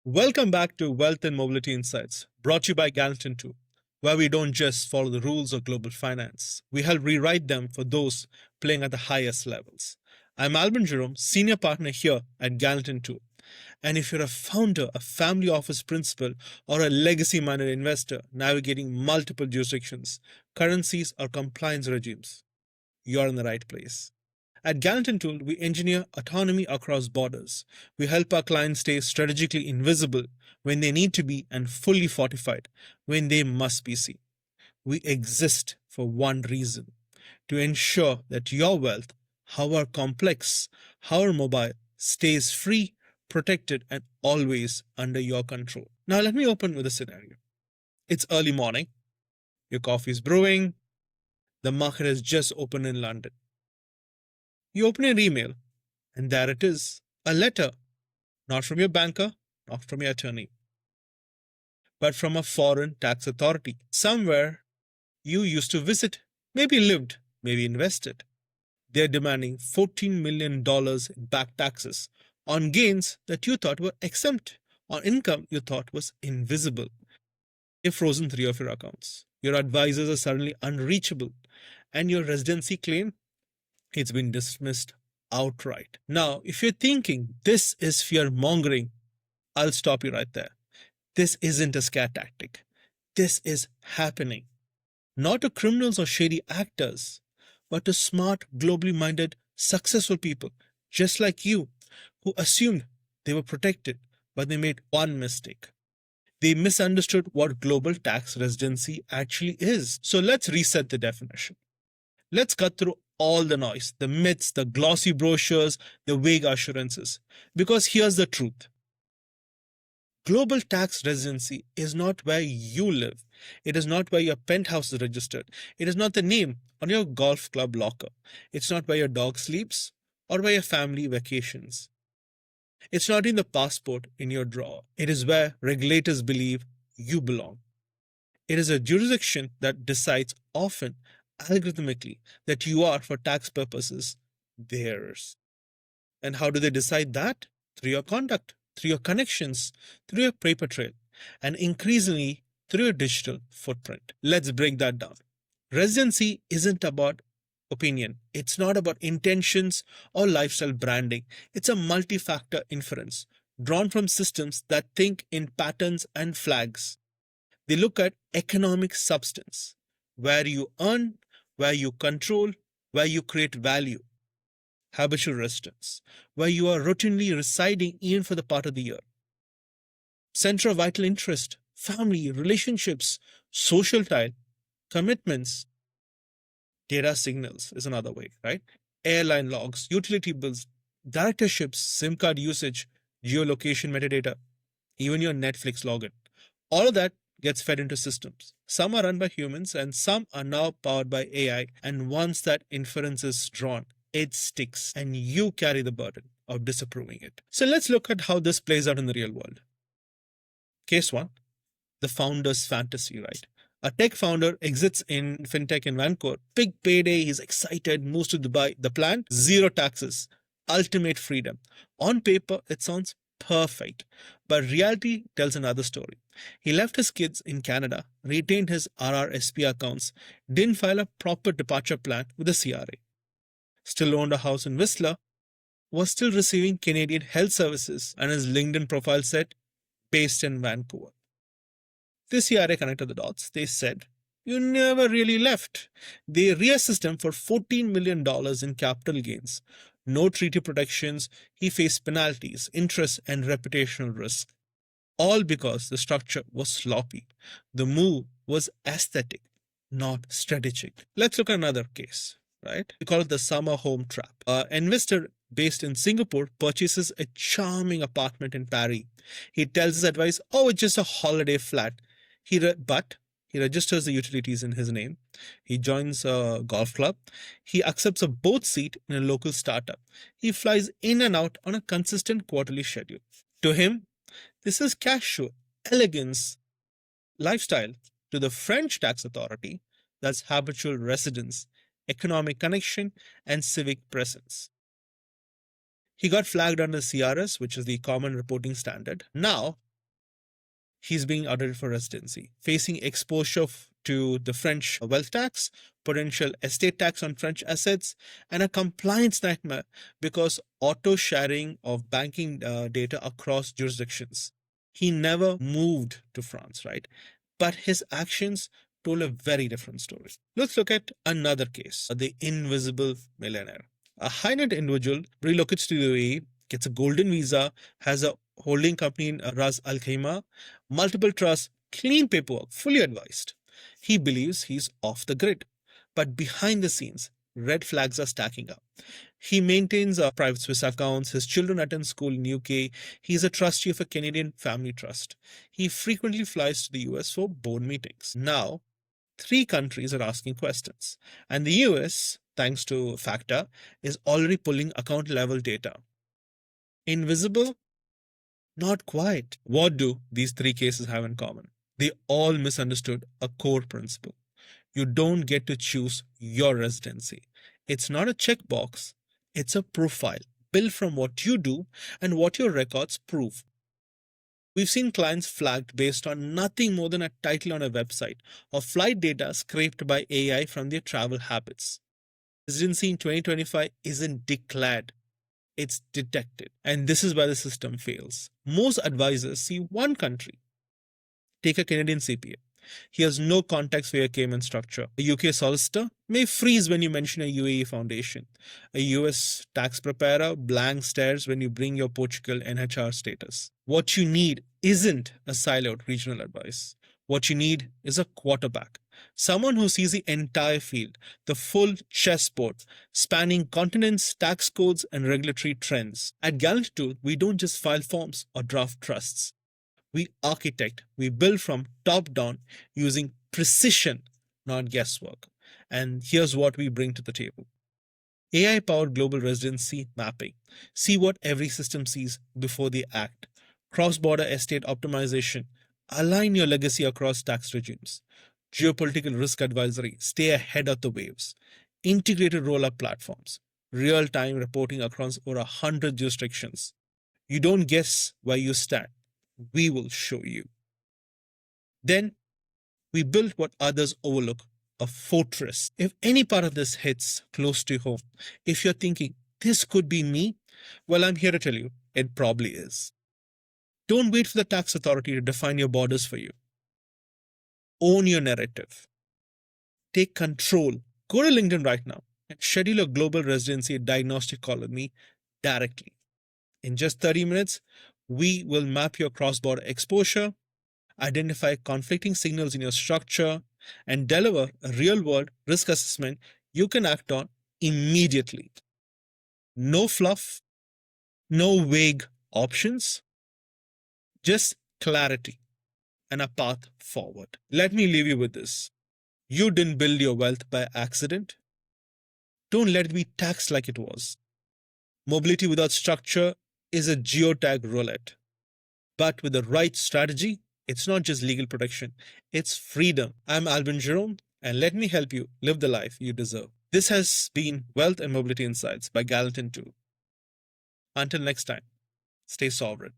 Welcome back to Wealth and Mobility Insights, brought to you by Gallant Toole, where we don't just follow the rules of global finance, we help rewrite them for those playing at the highest levels. I'm Alban Jerome, Senior Partner here at Gallant Toole. And if you're a founder, a family office principal, or a legacy-minded investor navigating multiple jurisdictions, currencies, or compliance regimes, you're in the right place. At Gallant Toole, we engineer autonomy across borders. We help our clients stay strategically invisible when they need to be and fully fortified when they must be seen. We exist for one reason: to ensure that your wealth, however complex, however mobile, stays free, protected, and always under your control. Now, let me open with a scenario. It's early morning, your coffee is brewing, the market has just opened in London. You open your email, and there it is, a letter, not from your banker, not from your attorney, but from a foreign tax authority, somewhere you used to visit, maybe lived, maybe invested. They're demanding $14 million in back taxes on gains that you thought were exempt, on income you thought was invisible. They've frozen 3 of your accounts. Your advisors are suddenly unreachable, and your residency claim, it's been dismissed outright. Now, if you're thinking this is fear mongering, I'll stop you right there. This isn't a scare tactic. This is happening. Not to criminals or shady actors, but to smart, globally minded, successful people just like you who assumed they were protected, but they made one mistake. They misunderstood what global tax residency actually is. So let's reset the definition. Let's cut through all the noise, the myths, the glossy brochures, the vague assurances. Because here's the truth. Global tax residency is not where you live. It is not where your penthouse is registered. It is not the name on your golf club locker. It's not where your dog sleeps or where your family vacations. It's not in the passport in your drawer. It is where regulators believe you belong. It is a jurisdiction that decides often algorithmically that you are, for tax purposes, theirs. And how do they decide that? Through your conduct, through your connections, through your paper trail, and increasingly through your digital footprint. Let's break that down. Residency isn't about opinion. It's not about intentions or lifestyle branding. It's a multi-factor inference drawn from systems that think in patterns and flags. They look at economic substance, where you earn, where you control, where you create value. Habitual residence, where you are routinely residing even for the part of the year. Center of vital interest, family, relationships, social tie, commitments. Data signals is another way, right? Airline logs, utility bills, directorships, SIM card usage, geolocation metadata, even your Netflix login. All of that gets fed into systems. Some are run by humans and some are now powered by AI. And once that inference is drawn, it sticks and you carry the burden of disapproving it. So let's look at how this plays out in the real world. Case 1, the founder's fantasy, right? A tech founder exits in fintech in Vancouver. Big payday, he's excited, moves to Dubai. The plan? Zero taxes, ultimate freedom. On paper, it sounds perfect, but reality tells another story. He left his kids in Canada, retained his RRSP accounts, didn't file a proper departure plan with the CRA. Still owned a house in Whistler, was still receiving Canadian health services, and his LinkedIn profile said, based in Vancouver. The CRA connected the dots. They said, you never really left. They reassessed him for $14 million in capital gains. No treaty protections. He faced penalties, interest, and reputational risk. All because the structure was sloppy. The move was aesthetic, not strategic. Let's look at another case, right? We call it the summer home trap. An investor based in Singapore purchases a charming apartment in Paris. He tells his advisor, oh, it's just a holiday flat. But he registers the utilities in his name. He joins a golf club. He accepts a boat seat in a local startup. He flies in and out on a consistent quarterly schedule. To him, this is casual, elegance, lifestyle. To the French tax authority, that's habitual residence, economic connection, and civic presence. He got flagged under CRS, which is the Common Reporting Standard. Now, He's being audited for residency, facing exposure to the French wealth tax, potential estate tax on French assets, and a compliance nightmare because auto sharing of banking data across jurisdictions. He never moved to France, right? But his actions told a very different story. Let's look at another case, the invisible millionaire. A high net individual relocates to the UAE, gets a golden visa, has a holding company in Ras Al Khaimah, multiple trusts, clean paperwork, fully advised. He believes he's off the grid. But behind the scenes, red flags are stacking up. He maintains private Swiss accounts. His children attend school in UK. He's a trustee of a Canadian family trust. He frequently flies to the US for board meetings. Now, three countries are asking questions. And the US, thanks to FACTA, is already pulling account level data. Invisible? Not quite. What do these three cases have in common? They all misunderstood a core principle. You don't get to choose your residency. It's not a checkbox, it's a profile built from what you do and what your records prove. We've seen clients flagged based on nothing more than a title on a website or flight data scraped by AI from their travel habits. Residency in 2025 isn't declared, it's detected. And this is where the system fails. Most advisors see one country. Take a Canadian CPA. He has no context for your Cayman structure. A UK solicitor may freeze when you mention a UAE foundation. A US tax preparer blank stares when you bring your Portugal NHR status. What you need isn't a siloed regional advice. What you need is a quarterback. Someone who sees the entire field, the full chessboard, spanning continents, tax codes, and regulatory trends. At Gallant Toole, we don't just file forms or draft trusts. We architect, we build from top down using precision, not guesswork. And here's what we bring to the table. AI powered global residency mapping. See what every system sees before they act. Cross border estate optimization. Align your legacy across tax regimes. Geopolitical risk advisory. Stay ahead of the waves. Integrated roll-up platforms. Real time reporting across over 100 jurisdictions. You don't guess where you stand. We will show you. Then we build what others overlook, a fortress. If any part of this hits close to home, if you're thinking, this could be me, well, I'm here to tell you, it probably is. Don't wait for the tax authority to define your borders for you. Own your narrative. Take control. Go to LinkedIn right now and schedule a global residency diagnostic call with me directly. In just 30 minutes, we will map your cross-border exposure, identify conflicting signals in your structure, and deliver a real-world risk assessment you can act on immediately. No fluff, no vague options, just clarity and a path forward. Let me leave you with this. You didn't build your wealth by accident. Don't let it be taxed like it was. Mobility without structure is a geotag roulette. But with the right strategy, it's not just legal protection, it's freedom. I'm Alban Jerome, and let me help you live the life you deserve. This has been Wealth and Mobility Insights by Gallant Toole. Until next time, stay sovereign.